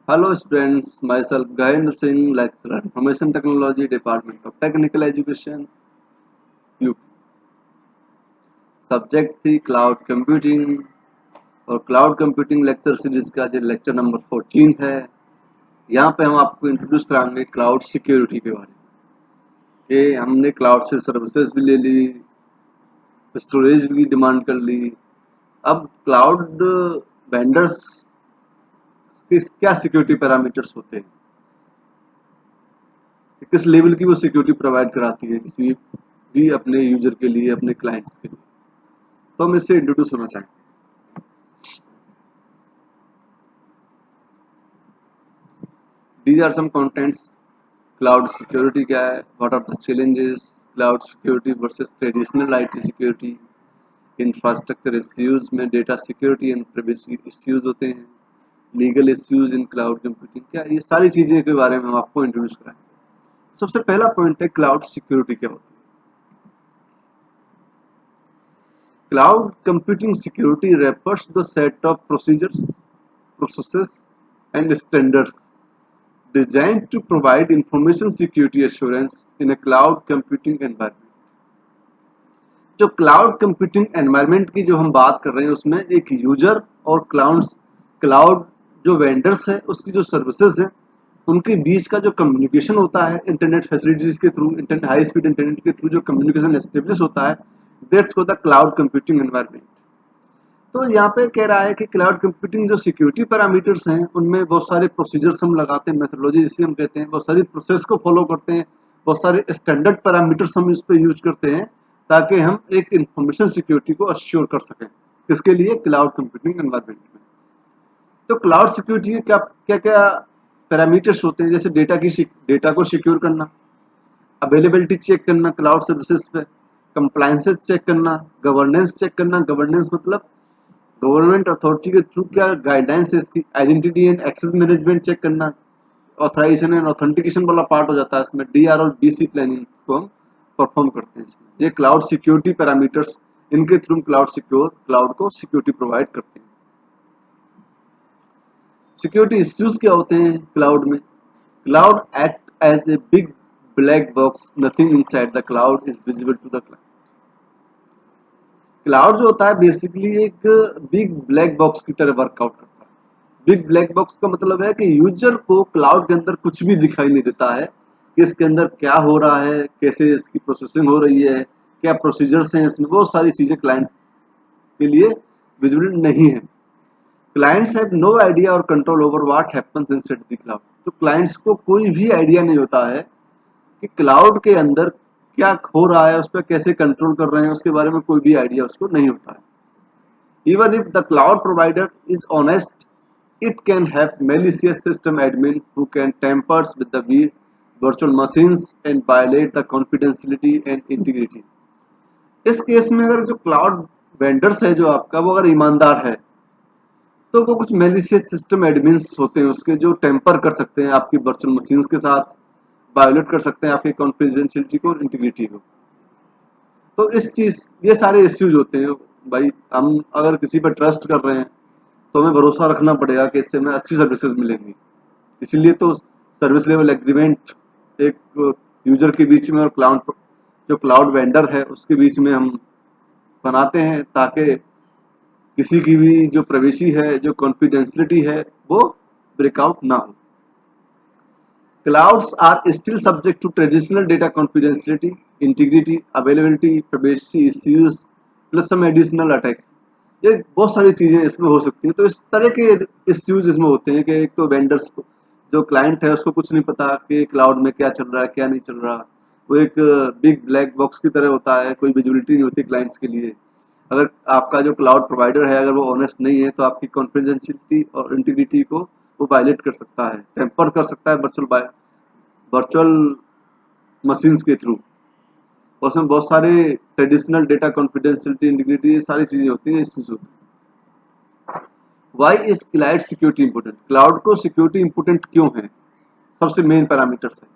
Hello students, myself Gahendra Singh, lecturer, Information Technology, Department of Technical Education, UP. Subject थी cloud computing और cloud computing lecture series का जो lecture number 14 है। यहाँ पे हम आपको इंट्रोड्यूस कराएंगे क्लाउड सिक्योरिटी के बारे में कि हमने क्लाउड से सर्विसेज भी ले ली, स्टोरेज भी डिमांड कर ली। अब क्लाउड वेंडर्स के क्या सिक्योरिटी पैरामीटर्स होते हैं, किस लेवल की वो सिक्योरिटी प्रोवाइड कराती है किसी भी अपने यूजर के लिए, अपने क्लाइंट्स के लिए। तो हम इससे इंट्रोड्यूस होना चाहेंगे। These are some contents। Cloud security क्या है, what are the challenges, cloud security versus traditional IT security, infrastructure issues में data security and privacy issues होते हैं, legal issues in cloud computing, क्या ये सारी चीजें के बारे में हम आपको इंट्रोड्यूस कराएंगे। सबसे पहला पॉइंट है क्लाउड सिक्योरिटी क्या होती है। Cloud computing security refers to the set of procedures, processes and standards designed to provide information security assurance in a cloud computing environment। जो क्लाउड कंप्यूटिंग एनवायरनमेंट की जो हम बात कर रहे हैं उसमें एक यूजर और क्लाउड जो वेंडर्स है उसकी जो सर्विसेज है उनके बीच का जो कम्युनिकेशन होता है इंटरनेट फैसिलिटीज के through, internet high speed internet के थ्रू जो कम्युनिकेशन एस्टेब्लिश होता है, that's called the cloud computing environment. तो यहाँ पे कह रहा है कि क्लाउड कंप्यूटिंग जो सिक्योरिटी पैरामीटर्स हैं उनमें बहुत सारे प्रोसीजर्स हम लगाते हैं, मेथोडोलॉजी जिसे हम कहते हैं, बहुत सारी प्रोसेस को फॉलो करते हैं, बहुत सारे स्टैंडर्ड पैरामीटर्स हम इस पर यूज करते हैं ताकि हम एक इंफॉर्मेशन सिक्योरिटी को अश्योर कर सकें। इसके लिए क्लाउड कंप्यूटिंग एनवायरनमेंट में तो क्लाउड सिक्योरिटी के क्या क्या क्या पैरामीटर्स होते हैं, जैसे डेटा को सिक्योर करना, अवेलेबिलिटी चेक करना क्लाउड सर्विसेज पे, कंप्लायंसेस चेक करना, गवर्नेंस चेक करना, गवर्नेंस मतलब गवर्नमेंट अथॉरिटी के थ्रू क्या गाइडलाइंस है इसकी, identity and access management check करना, ऑथराइजेशन एंड ऑथेंटिकेशन वाला पार्ट हो जाता है इसमें, डीआर और बीसी प्लानिंग को हम परफॉर्म करते हैं इसमें। ये क्लाउड सिक्योरिटी पैरामीटर्स, इनके थ्रू क्लाउड को सिक्योरिटी प्रोवाइड करते हैं। सिक्योरिटी इश्यूज क्या होते हैं क्लाउड में? Cloud act as a big black box, nothing inside the cloud is visible to the cloud. Cloud जो होता है बेसिकली एक बिग ब्लैक बॉक्स की तरह वर्कआउट करता है। बिग ब्लैक बॉक्स का मतलब है कि यूजर को क्लाउड के अंदर कुछ भी दिखाई नहीं देता है कि इसके अंदर क्या हो रहा है, कैसे इसकी प्रोसेसिंग हो रही है, क्या प्रोसीजर्स हैं इसमें, बहुत सारी चीजें क्लाइंट्स के लिए विजिबल नहीं है। क्लाइंट्स हैव नो आइडिया और control over what happens inside the cloud. तो क्लाइंट्स को कोई भी आइडिया नहीं होता है कि क्लाउड के अंदर क्या हो रहा है, उस पर कैसे कंट्रोल कर रहे हैं, उसके बारे में कोई भी आइडिया उसको नहीं होता है। Even if the cloud provider is honest, it can have malicious system admin who can tampers with the virtual machines and violate the confidentiality and integrity। इस केस में अगर जो क्लाउड वेंडर्स है जो आपका, वो अगर ईमानदार है तो वो कुछ मेलिशियस सिस्टम एडमिन्स होते हैं उसके, जो टेम्पर कर सकते हैं आपकी वर्चुअल मशीन्स के साथ, वायोलेट कर सकते हैं आपकी कॉन्फिडेंशियलिटी को, इंटीग्रिटी को। तो इस चीज, ये सारे इश्यूज होते हैं भाई। हम अगर किसी पर ट्रस्ट कर रहे हैं तो हमें भरोसा रखना पड़ेगा कि इससे हमें अच्छी सर्विसेज मिलेंगी। इसीलिए तो सर्विस लेवल एग्रीमेंट एक यूजर के बीच में और क्लाउड वेंडर है उसके बीच में हम बनाते हैं ताकि किसी की भी जो प्राइवेसी है, जो कॉन्फिडेंशियलिटी है, वो ब्रेकआउट ना हो। Clouds are still subject to traditional data confidentiality, integrity, availability, privacy issues, plus some additional attacks। ये बहुत सारी चीजें इसमें हो सकती हैं। तो इस तरह के इश्यूज इसमें होते हैं कि एक तो वेंडर्स को, जो क्लाइंट है उसको कुछ नहीं पता कि क्लाउड में क्या चल रहा है क्या नहीं चल रहा। वो एक बिग ब्लैक बॉक्स की तरह होता है, कोई विजिबिलिटी नहीं होती क्लाइंट्स के लिए। अगर आपका जो क्लाउड प्रोवाइडर है अगर वो ऑनेस्ट नहीं है तो आपकी कॉन्फिडेंशियलिटी और इंटीग्रिटी को वो वायलेट कर सकता है, टेम्पर कर सकता है वर्चुअल मशीन्स के थ्रू। उसमें बहुत सारे ट्रेडिशनल डेटा कॉन्फिडेंशियलिटी, इंटीग्रिटी, ये सारी चीजें होती हैं, इस चीज होती है। Why is cloud security important? Cloud को सिक्योरिटी इंपोर्टेंट क्यों है? सबसे मेन पैरामीटर्स है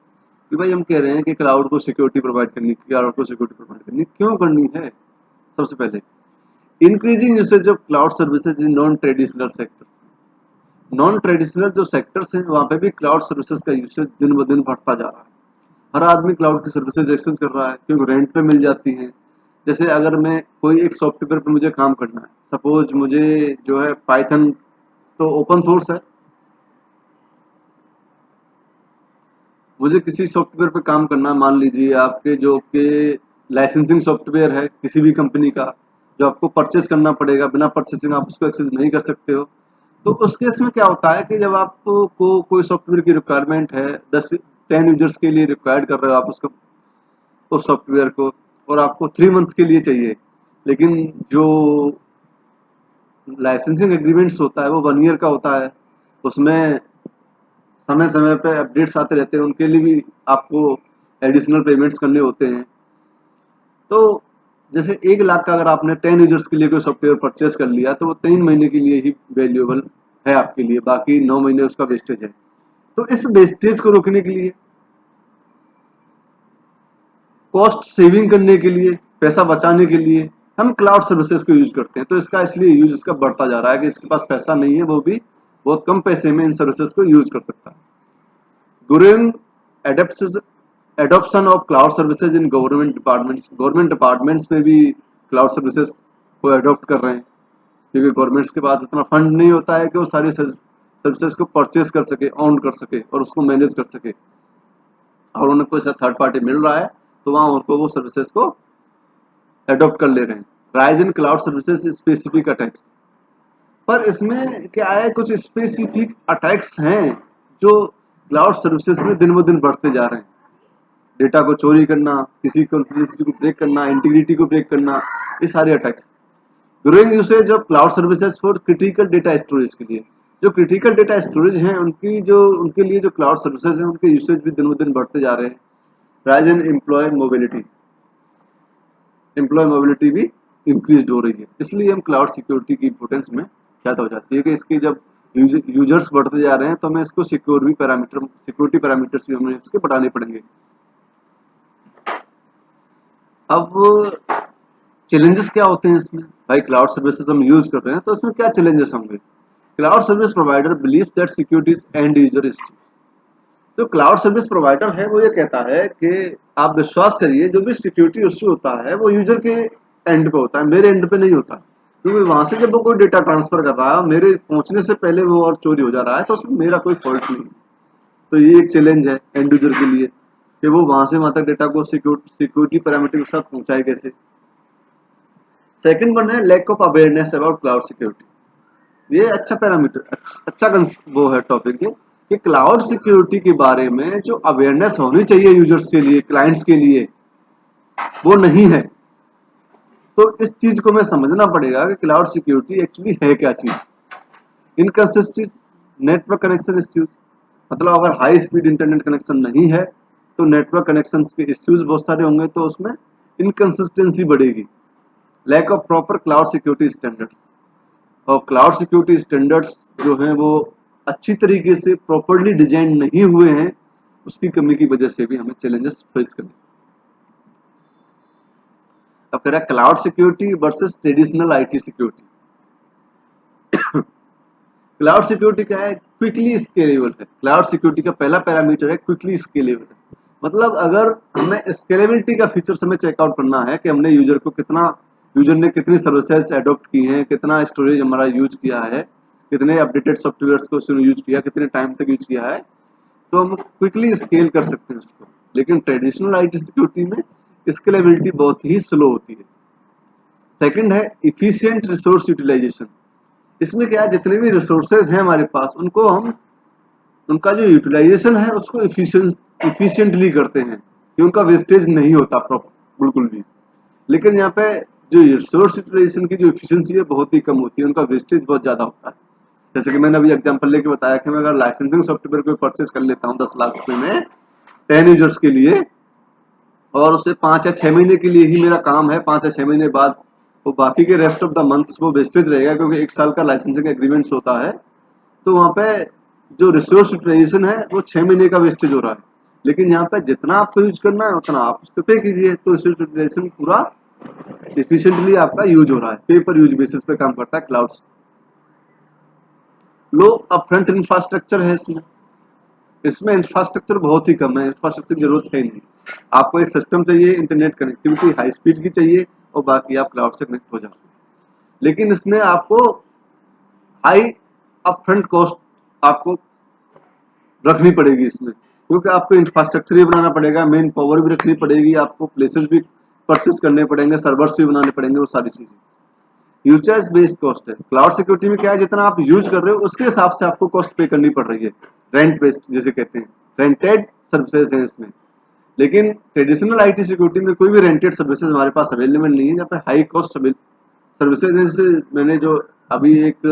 कि भाई हम कह रहे हैं कि क्लाउड को सिक्योरिटी प्रोवाइड करनी, क्लाउड को सिक्योरिटी प्रोवाइड करनी क्यों करनी है? सबसे पहले increasing usage of cloud services in non traditional sectors. Non traditional जो सेक्टर्स हैं वहाँ पे भी क्लाउड सर्विसेज का यूसेज दिन ब दिन बढ़ता जा रहा है। हर आदमी क्लाउड की सर्विसेज एक्सेस कर रहा है क्योंकि रेंट पे मिल जाती हैं। जैसे अगर मैं कोई एक सॉफ्टवेयर पे मुझे काम करना है, सपोज मुझे जो है पाइथन तो ओपन सोर्स है, मुझे किसी सॉफ्टवेयर पे काम करना है, मान लीजिए आपके जो के लाइसेंसिंग सॉफ्टवेयर है किसी भी कंपनी का, जो आपको परचेज करना पड़ेगा, बिना परचेसिंग आप उसको एक्सेस नहीं कर सकते हो। तो उस केस में क्या होता है कि जब आपको कोई सॉफ्टवेयर की रिक्वायरमेंट है, 10-10 यूजर्स के लिए रिक्वायर्ड कर रहे हो आप उसको, उस सॉफ्टवेयर को, और आपको 3 मंथ्स के लिए चाहिए, लेकिन जो लाइसेंसिंग एग्रीमेंट्स होता है वो 1 ईयर का होता है, उसमें समय समय पे अपडेट्स आते रहते हैं, उनके लिए भी आपको एडिशनल पेमेंट्स करने होते हैं। तो जैसे 1 लाख का अगर आपने 10 यूजर्स के लिए कोई सॉफ्टवेयर परचेज कर लिया तो वो 3 महीने के लिए ही वैल्यूएबल है आपके लिए, बाकी 9 महीने उसका वेस्टेज है। तो इस वेस्टेज को रोकने के लिए, कॉस्ट सेविंग करने के लिए, पैसा बचाने के लिए हम क्लाउड सर्विसेज को यूज करते हैं। तो इसका इसलिए यूज इसका बढ़ता जा रहा है कि इसके पास पैसा नहीं है, वो भी बहुत कम पैसे में इन सर्विसेज को यूज कर सकता है। Growing adoption of cloud services in government departments में भी क्लाउड सर्विसेज को अडॉप्ट कर रहे हैं, क्योंकि गवर्नमेंट्स के पास इतना फंड नहीं होता है कि वो सारी सर्विसेज को परचेज कर सके, ऑन कर सके और उसको मैनेज कर सके, और उन्हें कोई सा थर्ड पार्टी मिल रहा है तो वहां उनको वो सर्विसेज को अडॉप्ट कर ले रहे हैं। Rise in cloud services specific attacks, पर इसमें क्या है, कुछ स्पेसिफिक अटैक्स हैं जो क्लाउड सर्विसेज में दिन ब दिन बढ़ते जा रहे हैं। डेटा को चोरी करना, किसी कॉन्फिडेंशियलिटी को ब्रेक करना, इंटीग्रिटी को ब्रेक करना, ये सारे attacks. Growing usage of cloud services for critical data storage के लिए, जो क्रिटिकल डेटा स्टोरेज हैं उनके लिए जो क्लाउड सर्विसेज हैं उनके यूसेज भी दिन ब दिन बढ़ते जा रहे हैं। राइज इन एम्प्लॉय मोबिलिटी भी इंक्रीज हो रही है, इसलिए हम क्लाउड सिक्योरिटी की इंपोर्टेंस में ज्यादा हो जाती है कि इसके जब यूजर्स बढ़ते जा रहे हैं तो हमें इसको सिक्योरिटी पैरामीटर्स भी हमें इसके बढ़ाने पड़ेंगे। अब चैलेंजेस क्या होते हैं इसमें, भाई क्लाउड सर्विसेज हम यूज कर रहे हैं तो इसमें क्या चैलेंजेस होंगे। Cloud service provider believe that security is and user issue. जो क्लाउड सर्विस प्रोवाइडर है वो ये कहता है कि आप विश्वास करिए, जो भी सिक्योरिटी इश्यू होता है वो यूजर के एंड पे होता है, मेरे एंड पे नहीं होता, क्योंकि वहां से जब वो कोई डेटा ट्रांसफर कर रहा है मेरे पहुंचने से पहले वो और चोरी हो जा रहा है, तो उसमें मेरा कोई फॉल्ट नहीं। तो ये एक चैलेंज है एंड यूजर के लिए कि वो वहां से वहां तक डेटा को सिक्योरिटी पैरामीटर के साथ पहुंचाए कैसे। सेकंड वन है lack of awareness about cloud security. ये अच्छा पैरामीटर, अच्छा वो है टॉपिक ये कि क्लाउड सिक्योरिटी के बारे में जो अवेयरनेस होनी चाहिए यूजर्स के लिए, क्लाइंट्स के लिए, वो नहीं है। तो इस चीज को मैं समझना पड़ेगा कि क्लाउड सिक्योरिटी एक्चुअली है क्या चीज। इनकंसिस्टेंट नेटवर्क कनेक्शन इश्यूज, मतलब अगर हाई स्पीड इंटरनेट कनेक्शन नहीं है तो नेटवर्क कनेक्शन के इश्यूज बहुत सारे होंगे, तो उसमें इनकंसिस्टेंसी बढ़ेगी। Lack of proper cloud security standards, और क्लाउड सिक्योरिटी स्टैंडर्ड्स जो हैं वो अच्छी तरीके से प्रॉपरली डिजाइन नहीं हुए हैं, उसकी कमी की वजह से भी हमें चैलेंजेस फेस करने। अब कह रहा है cloud security versus traditional IT security. Cloud security क्या है, क्विकली स्केलेबल है। क्लाउड सिक्योरिटी का पहला पैरामीटर है क्विकली स्केलेबल है, मतलब अगर हमें स्केलेबिलिटी का फीचर हमें चेकआउट करना है कि हमने यूजर ने कितनी सर्विसेज एडॉप्ट की हैं, कितना स्टोरेज हमारा यूज किया है, कितने अपडेटेड सॉफ्टवेयर को उसने यूज किया, कितने टाइम तक यूज किया है, तो हम क्विकली स्केल कर सकते हैं उसको। लेकिन ट्रेडिशनल आईटी सिक्योरिटी में स्केलेबिलिटी बहुत ही स्लो होती है। सेकंड है इफिशिएंट रिसोर्स यूटिलाइजेशन। इसमें क्या है, जितने भी रिसोर्सेज हैं हमारे पास उनका जो यूटिलाइजेशन है उसको इफिशिएंटली करते हैं कि उनका वेस्टेज नहीं होता प्रॉपर बिल्कुल भी। लेकिन यहाँ पे जो रिसोर्स यूटिलाइजेशन की जो इफिशियंसी है बहुत ही कम होती है, उनका वेस्टेज बहुत ज्यादा होता है। जैसे कि मैंने अभी एग्जांपल लेके बताया कि मैं अगर लाइसेंसिंग सॉफ्टवेयर को परचेज कर लेता हूँ 10 लाख रुपए में 10 यूजर्स के लिए, और उसे 5 या 6 महीने के लिए ही मेरा काम है, 5 या 6 महीने बाद वो बाकी के रेस्ट ऑफ द मंथ्स वो वेस्टेज रहेगा, क्योंकि 1 साल का लाइसेंसिंग एग्रीमेंट्स होता है। तो वहाँ पे जो रिसोर्स यूटिलाइजेशन है वो 6 महीने का वेस्टेज हो रहा है। लेकिन यहाँ पे जितना आपको यूज करना है उतना आप उस पर पे कीजिए, तो रिसोर्स यूटिलाइजेशन पूरा एफिशिएंटली आपका यूज हो रहा है। पे पर यूज बेसिस पे काम करता है क्लाउड। लो अपफ्रंट इंफ्रास्ट्रक्चर है इसमें इंफ्रास्ट्रक्चर बहुत ही कम है, इंफ्रास्ट्रक्चर की जरूरत है ही नहीं। आपको एक सिस्टम चाहिए, इंटरनेट कनेक्टिविटी हाई स्पीड की चाहिए और बाकी आप क्लाउड से कनेक्ट हो जाते हैं। लेकिन इसमें आपको हाई अपफ्रंट कॉस्ट आपको रखनी पड़ेगी इसमें, क्योंकि आपको इंफ्रास्ट्रक्चर भी बनाना पड़ेगा, मेन पावर भी रखनी पड़ेगी, आपको प्लेसेस भी परचेस करने पड़ेंगे, सर्वर्स भी बनाने पड़ेंगे, वो सारी चीजें यूजेस बेस्ड कॉस्ट है। क्लाउड सिक्योरिटी में क्या है, जितना आप यूज कर रहे हो उसके हिसाब से आपको कॉस्ट पे करनी पड़ रही है, रेंट बेस्ड जिसे कहते हैं, रेंटेड सर्विसेज है इसमें। लेकिन ट्रेडिशनल आईटी सिक्योरिटी में कोई भी रेंटेड सर्विसेज हमारे पास अवेलेबल नहीं है, जहाँ पे हाई कॉस्ट सर्विसेज। जैसे मैंने जो अभी एक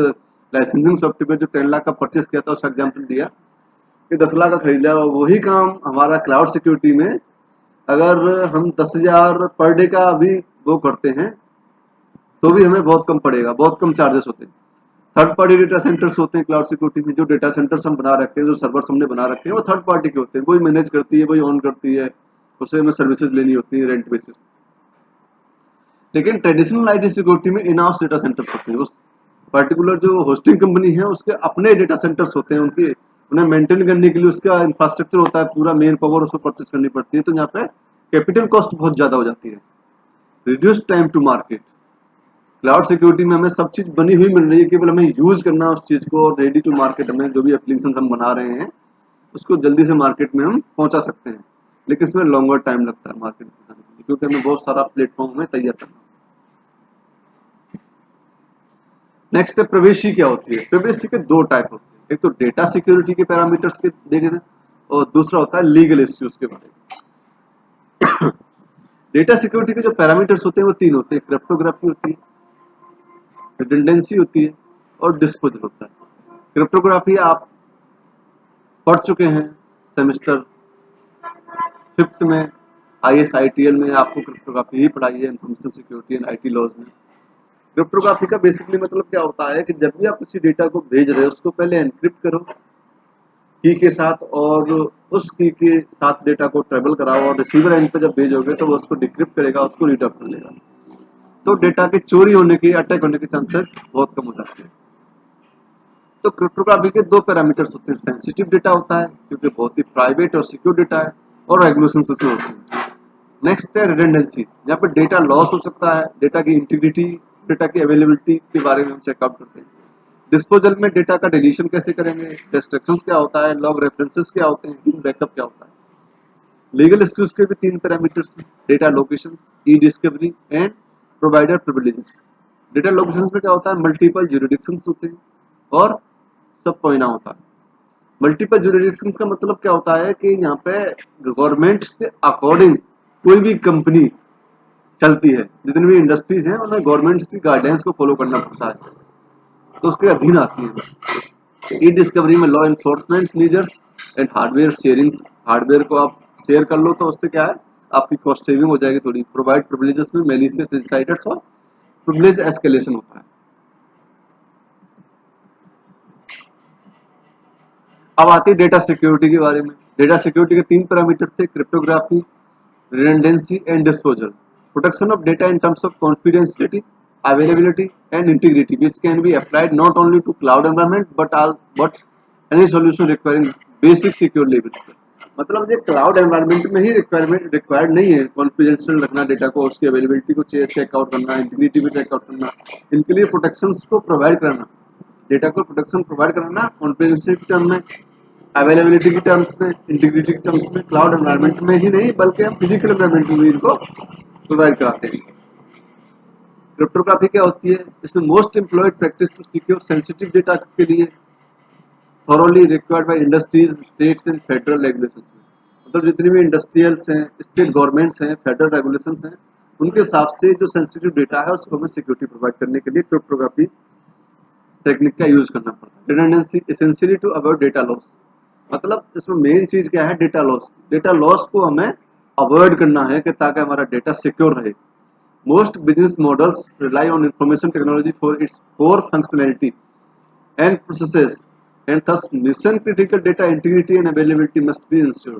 लाइसेंसिंग सॉफ्टवेयर जो 10 लाख का परचेस किया था उसका एग्जाम्पल दिया कि 10 लाख का खरीद लिया, और वही काम हमारा क्लाउड सिक्योरिटी में अगर हम 10,000 पर डे का अभी वो करते हैं तो भी हमें बहुत कम पड़ेगा, बहुत कम चार्जेस होते हैं। थर्ड पार्टी डेटा सेंटर्स होते हैं क्लाउड सिक्योरिटी में, जो डेटा सेंटर्स हम बना रखे हैं, जो सर्वर्स हमने बना रखे हैं, वो थर्ड पार्टी के होते हैं, वही मैनेज करती है, वही ऑन करती है, उससे हमें सर्विसेज लेनी होती है रेंट बेसिस। लेकिन ट्रेडिशनल आईटी सिक्योरिटी में इन हाउस डेटा सेंटर्स होते हैं, उस पर्टिकुलर जो होस्टिंग कंपनी है उसके अपने डेटा सेंटर्स होते हैं, उनके उन्हें मेंटेन करने के लिए उसका इंफ्रास्ट्रक्चर होता है, पूरा मेन पावर उसको परचेस करनी पड़ती है, तो यहाँ पे कैपिटल कॉस्ट बहुत ज्यादा हो जाती है। Reduce time to market, cloud security में हमें सब चीज बनी हुई मिल रही है, केवल हमें यूज करना उस चीज को, और रेडी टू मार्केट हमें जो भी एप्लीकेशन हम बना रहे हैं उसको जल्दी से मार्केट में हम पहुंचा सकते हैं। लेकिन इसमें लॉन्गर टाइम लगता है मार्केट में पहुंचाने के लिए, क्योंकि हमें बहुत सारा प्लेटफॉर्म में तैयार करना। नेक्स्ट है प्राइवेसी। क्या होती है प्राइवेसी के दो टाइप होते हैं, एक तो डेटा सिक्योरिटी के पैरामीटर्स के देखे थे, और दूसरा होता है लीगल इश्यूज के बारे में। डेटा सिक्योरिटी के जो पैरामीटर्स होते हैं वो तीन होते हैं, क्रिप्टोग्राफी होती है, रिडंडेंसी होती है, और डिस्पोजल होता है। क्रिप्टोग्राफी आप पढ़ चुके हैं सेमेस्टर 5th में, ISITL में आपको क्रिप्टोग्राफी ही पढ़ाई है, information security and IT laws में। क्रिप्टोग्राफी का बेसिकली मतलब क्या होता है कि जब भी आप किसी डेटा को भेज रहे हो उसको पहले एनक्रिप्ट करो की के साथ, और उस की के साथ डेटा को ट्रेवल कराओ, और रिसीवर एंड पे जब भेजोगे तो वो उसको डिक्रिप्ट करेगा, उसको रीड आउट कर लेगा। तो डेटा के चोरी होने के, अटैक होने के चांसेस बहुत कम हो जाते हैं। तो क्रिप्टोग्राफी के दो पैरामीटर्स होते हैं, सेंसिटिव डेटा होता है क्योंकि बहुत ही प्राइवेट और सिक्योर डेटा है, और रेगुलेशंस इसमें होते हैं। नेक्स्ट है रिडंडेंसी, जहाँ पर डेटा लॉस हो सकता है, डेटा की इंटीग्रिटी, डेटा की अवेलेबिलिटी के बारे में हम चेकआउट करते हैं। डिस्पोजल में डेटा का डिलीशन कैसे करेंगे, डिस्ट्रक्शंस क्या होता है, लॉग रेफरेंसेस क्या होते हैं, बैकअप क्या होता है। लीगल इश्यूज के भी तीन पैरामीटर्स हैं, data locations, E discovery and provider privileges. Data locations में क्या होता है, मल्टीपल ज्यूरिडिक्शंस होते हैं और सब पॉइंट होता है। मल्टीपल ज्यूरिडिक्शंस का मतलब क्या होता है कि यहाँ पे गवर्नमेंट के अकॉर्डिंग कोई भी कंपनी चलती है, जितनी भी इंडस्ट्रीज हैं उन्हें गवर्नमेंट की गाइडेंस को फॉलो करना पड़ता है, तो उसके अधीन आती है। ई डिस्कवरी में law enforcement measures and hardware sharings, hardware को आप शेयर कर लो तो उससे क्या है आपकी कॉस्ट सेविंग हो जाएगी थोड़ी। प्रोवाइड प्रिविलेजेस में मैलिशियस इनसाइडर्स और प्रिविलेज एस्केलेशन होता है। अब आती है डेटा सिक्योरिटी के बारे में। डेटा सिक्योरिटी के तीन पैरामीटर थे, cryptography, redundancy and disposal. Protection of data in terms of confidentiality, availability and integrity which can be applied not only to cloud environment but any solution requiring basic secure levels। मतलब ये cloud environment में ही required नहीं है confidential रखना data को, उसकी availability को checkout करना, इंटीग्रिटी भी चेकआउट करना, इनके लिए प्रोटेक्शंस को प्रोवाइड करना, डेटा को प्रोटेक्शन प्रोवाइड करना कॉन्फिडेंशियल की टर्म में, अवेलेबिलिटी की टर्म्स में, इंटीग्रिटी की टर्म्स में, क्लाउड एनवायरनमेंट में ही नहीं बल्कि हम फिजिकल एनवायरनमेंट में भी इनको प्रोवाइड कराते हैं। क्रिप्टोग्राफी क्या होती है, इसमें most employed practice to secure sensitive data के लिए thoroughly required by industries, states and federal regulations. मतलब जितनी भी इंडस्ट्रियल्स हैं, स्टेट गवर्नमेंट्स हैं, फेडरल रेगुलेशंस हैं, उनके हिसाब से जो सेंसिटिव डेटा है उसको हमें सिक्योरिटी प्रोवाइड करने के लिए क्रिप्टोग्राफी टेक्निक का यूज करना पड़ता है। Redundancy essentially to avoid data loss, मतलब इसमें मेन चीज क्या है, डेटा लॉस। डेटा लॉस को हमें अवॉइड करना है कि ताकि हमारा डेटा सिक्योर रहे। Most business models rely on information technology for its core functionality and processes, and thus mission critical data integrity and availability must be ensured।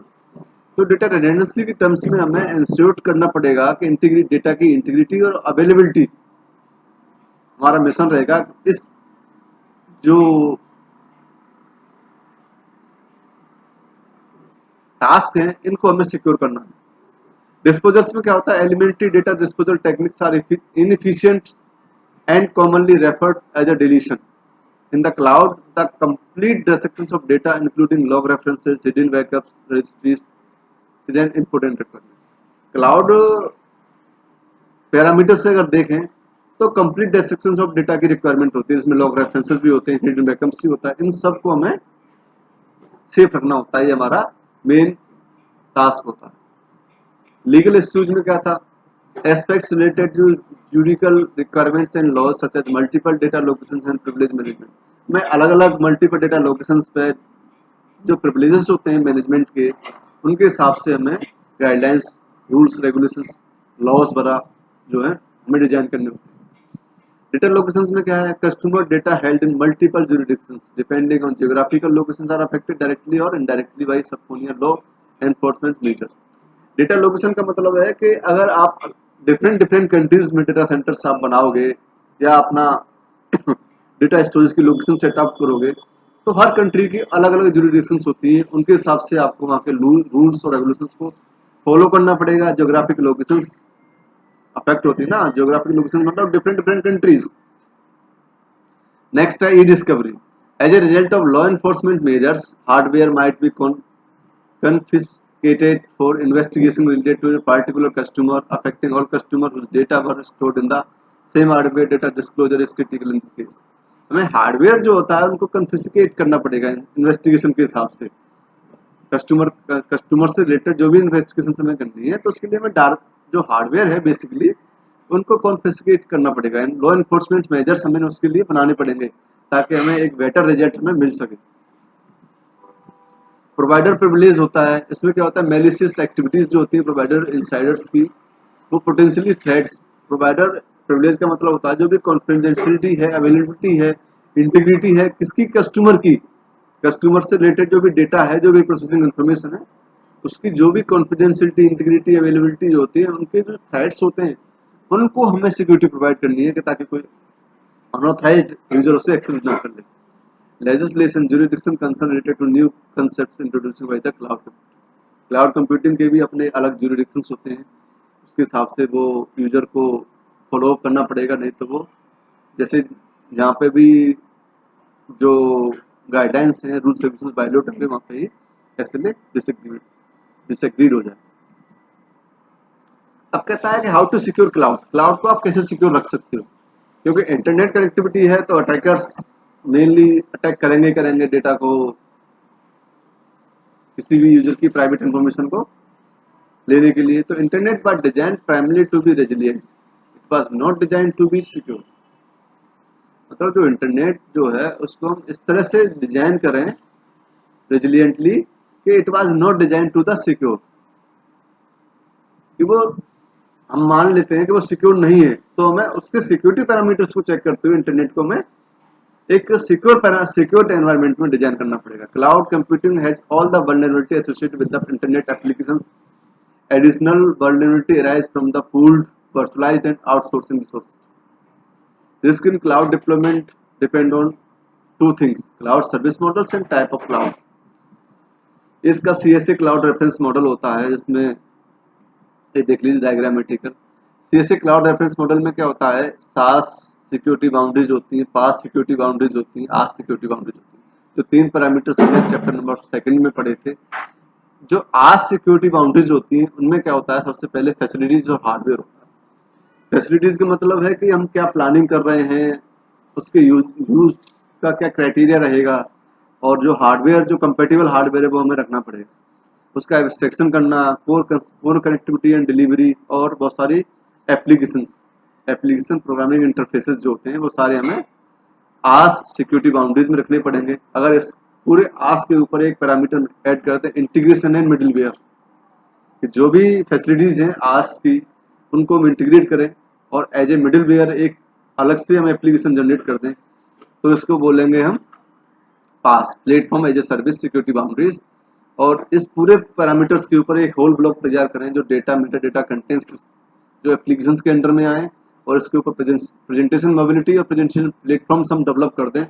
तो data redundancy की टर्म्स में हमें इंश्योर करना पड़ेगा कि डेटा की integrity और अवेलेबिलिटी हमारा मिशन रहेगा। इस जो टास्क हैं इनको हमें सिक्योर करना है। डिस्पोजल्स में क्या होता है, elementary data disposal techniques are inefficient and commonly referred as a deletion. In the cloud, the complete dissections of data, including log references, hidden backups, registries, is an important requirement. Cloud parameter से अगर देखें तो complete डिसेक्शंस of data की requirement होती है, इसमें log references भी होते हैं, हिडन बैकअप्स भी होता है, इन सब को हमें सेफ रखना होता है, ये हमारा मेन टास्क होता है। लीगल इश्यूज में क्या था, aspects related to judicial requirements and laws such as multiple data locations and privilege management. में अलग अलग मल्टीपल डेटा लोकेशंस पे जो प्रिविलेजेस होते हैं मैनेजमेंट के, उनके हिसाब से हमें गाइडलाइंस, रूल्स, रेगुलेशंस, लॉज वगैरह जो है हमें डिजाइन करने होते हैं। डेटा लोकेशंस में क्या है, customer data held in multiple jurisdictions depending on geographical locations are affected directly और indirectly by subconscious law enforcement measures. Data location का मतलब है कि अगर आप डिफरेंट डिफरेंट कंट्रीज में डेटा सेंटर्स आप बनाओगे या अपना डेटा स्टोरेज की लोकेशन सेटअप करोगे, तो हर कंट्री की अलग अलग जुरिडिक्शंस होती हैं, उनके हिसाब से आपको वहाँ के रूल्स और रेगुलेशंस को फॉलो करना पड़ेगा। ज्योग्राफिक लोकेशंस अफेक्ट होती है ना, ज्योग्राफिक लोकेशन मतलब डिफरेंट डिफरेंट कंट्रीज। नेक्स्ट है e discovery. As a result of law enforcement measures, hardware might be confiscated for investigation related to a particular customer, affecting all customers whose data were stored in the same hardware. Data disclosure is critical in this case. हमें hardware जो होता है उनको confiscate करना पड़ेगा investigation के हिसाब से। कस्टमर से रिलेटेड जो भी इन्वेस्टिगेशन हमें करनी है, तो उसके लिए हमें डार्क जो हार्डवेयर है बेसिकली उनको कॉन्फिस्केट करना पड़ेगा। लॉ एनफोर्समेंट मेजर्स हमें उसके लिए बनाने पड़ेंगे ताकि हमें एक बेटर रिजल्ट हमें मिल सके। प्रोवाइडर प्रिविलेज होता है, इसमें क्या होता है, मैलिशियस एक्टिविटीज जो होती है प्रोवाइडर इनसाइडर्स की, वो पोटेंशियली थ्रेट्स। प्रोवाइडर प्रिविलेज का मतलब होता है जो भी कॉन्फिडेंशियलिटी है, अवेलेबिलिटी है, इंटीग्रिटी है किसकी, कस्टमर की। कस्टमर से रिलेटेड जो भी डेटा है, जो भी प्रोसेसिंग इन्फॉर्मेशन है, उसकी जो भी कॉन्फिडेंशियलिटी, इंटीग्रिटी, अवेलेबिलिटी जो होती है, उनके जो थ्रेट्स होते हैं उनको हमें सिक्योरिटी प्रोवाइड करनी है कि ताकि कोई अनऑथराइज्ड यूजर उसे एक्सेस ना कर ले। Legislation jurisdiction concern related to new concepts introduced by the cloud computing. Cloud computing के भी अपने अलग jurisdictions होते हैं, उसके हिसाब से वो यूजर को फॉलो करना पड़ेगा, नहीं तो वो जैसे जहाँ पे भी जो गाइडलाइंस हैं, रूल्स रेगुलेशंस वायलेट होंगे, वहाँ पे ही ऐसे में डिसएग्रीड हो जाए। अब कहता है कि how to secure cloud. Cloud को आप कैसे सिक्योर रख सकते हो, क्योंकि इंटरनेट कनेक्टिविटी है तो अटैकर्स मेनली अटैक करेंगे डेटा को, किसी भी यूजर की प्राइवेट इंफॉर्मेशन को लेने के लिए। तो internet was design primarily to be resilient, it was not design to be secure. मतलब जो इंटरनेट जो है उसको हम इस तरह से डिजाइन करें रेजिलिएंटली कि it was not design to the secure, कि वो हम मान लेते हैं कि वो सिक्योर नहीं है, तो हमें उसके सिक्योरिटी पैरामीटर्स को चेक करते हुए इंटरनेट को हमें एक सिक्योर एनवायरनमेंट में डिजाइन करना पड़ेगा। Cloud computing has all the vulnerability associated with the internet applications. Additional vulnerability arise from the pooled, virtualized and outsourcing resources. Risk in cloud deployment depend on two things, cloud service models and type of cloud. इसका CSA cloud reference model होता है, जिसमें ये देख लीजिए diagrammatical. CSA cloud reference model में क्या होता है, सास सिक्योरिटी बाउंड्रीज होती हैं, पास सिक्योरिटी बाउंड्रीज होती हैं, आस सिक्योरिटी बाउंड्रीज होती हैं। जो 3 पैरामीटर्स हमने चैप्टर नंबर 2 में पढ़े थे। जो आस सिक्योरिटी बाउंड्रीज होती हैं उनमें क्या होता है, सबसे पहले फैसिलिटीज और हार्डवेयर होता है। फैसिलिटीज का मतलब है कि हम क्या प्लानिंग कर रहे हैं, उसके यूज का क्या क्राइटेरिया रहेगा, और जो हार्डवेयर, जो कंपेटिबल हार्डवेयर है वो हमें रखना पड़ेगा, उसका एब्स्ट्रैक्शन करना, कोर कनेक्टिविटी एंड डिलीवरी, और बहुत सारी एप्लीकेशन प्रोग्रामिंग इंटरफेसेस जो होते हैं वो सारे हमें आस सिक्योरिटी बाउंड्रीज में रखने पड़ेंगे। अगर इस पूरे आस के ऊपर एक पैरामीटर ऐड करते हैं इंटीग्रेशन एंड मिडिलवेयर, कि जो भी फैसिलिटीज हैं आस की उनको हम इंटीग्रेट करें और एज ए मिडिलवेयर एक अलग से हम एप्लीकेशन जनरेट कर दें, तो इसको बोलेंगे हम PaaS, platform as a service security boundaries. और इस पूरे पैरामीटर्स के ऊपर एक होल ब्लॉक तैयार करें जो डेटा, मेटा डेटा, कंटेंट्स जो एप्लीकेशंस के अंडर में आए, और इसके ऊपर प्रेजेंटेशन मोबिलिटी और प्रेजेंटेशन प्लेटफॉर्म्स हम डेवलप कर दें,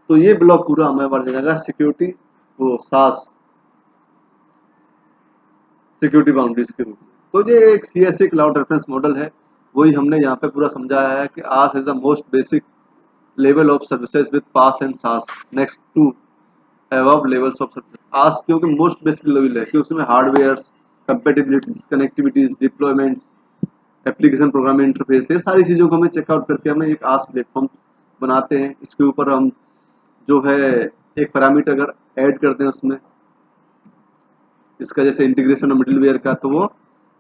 तो ये ब्लॉक पूरा हमें बन जाएगा सिक्योरिटी वो सास। सिक्योरिटी बाउंड्रीज के रूप में। तो ये एक CSA क्लाउड रेफरेंस मॉडल है, वही हमने यहाँ पे पूरा समझाया है कि IaaS is the most basic level of services with PaaS and SaaS next to above levels of services. IaaS क्योंकि मोस्ट बेसिक लेवल है, क्योंकि उसमें hardwares, compatibilities, connectivities, deployments, application programming interface, ये सारी चीज़ों को हमें चेकआउट करके हमें एक आस प्लेटफॉर्म बनाते हैं। इसके ऊपर हम जो है एक पैरामीटर अगर ऐड करते हैं उसमें, इसका जैसे इंटीग्रेशन और मिडिलवेयर का, तो वो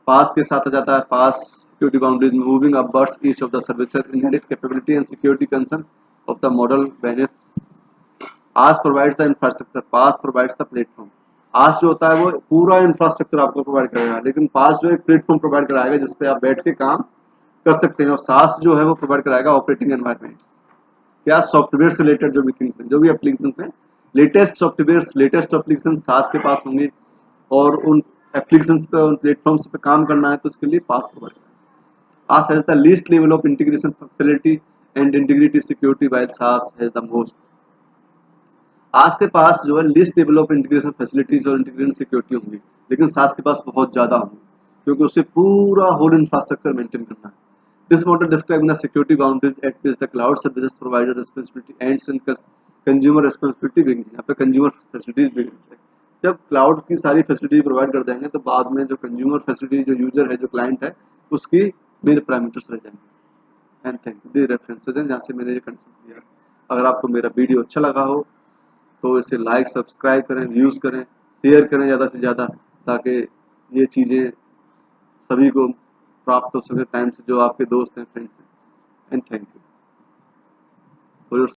पास के साथ आ जाता है। PaaS security boundaries moving upwards each of the services inherit capability and security concern of the model beneath. IaaS provides the infrastructure, PaaS provides the platform. IaaS जो होता है वो पूरा इंफ्रास्ट्रक्चर आपको प्रोवाइड करेगा, लेकिन पास जो एक प्लेटफॉर्म प्रोवाइड कराएगा जिसपे आप बैठ के काम कर सकते हैं। और सास जो है वो प्रोवाइड कराएगा ऑपरेटिंग एनवायरनमेंट, क्या सॉफ्टवेयर से रिलेटेड जो भी थिंग्स हैं, जो भी एप्लीकेशन हैं, लेटेस्ट सॉफ्टवेयर, लेटेस्ट एप्लीकेशन सास के पास होंगे। और उन एप्लीकेशंस पे, उन प्लेटफॉर्म्स पे काम करना है तो उसके लिए पास प्रोवाइड करें। IaaS has the least level of integration facility and integrity security while SaaS has the most. आज के पास जो है least level of integration facilities और इंटीग्रेशन सिक्योरिटी होंगी, लेकिन सास के पास बहुत ज्यादा होंगी, क्योंकि उसे पूरा होल इंफ्रास्ट्रक्चर मेंटेन करना है। This model describing the security boundaries eight which the cloud services provider responsibility ends in consumer responsibility begin. यहाँ पे कंज्यूमर फैसिलिटीज बिगिन। जब क्लाउड की सारी फैसिलिटीज प्रोवाइड कर देंगे तो बाद में जो कंज्यूमर फैसिलिटी, जो यूजर है, जो क्लाइंट है, उसकी मेन पैरामीटर्स रह जाएंगे। And thank you. The references हैं जहाँ से मैंने ये कंसेप्ट दिया। अगर आपको मेरा वीडियो अच्छा लगा हो तो इसे लाइक, सब्सक्राइब करें, व्यूज़ करें, शेयर करें ज़्यादा से ज़्यादा, ताकि ये चीज़ें सभी को प्राप्त हो सके टाइम से, जो आपके दोस्त हैं, फ्रेंड्स हैं। And thank you for your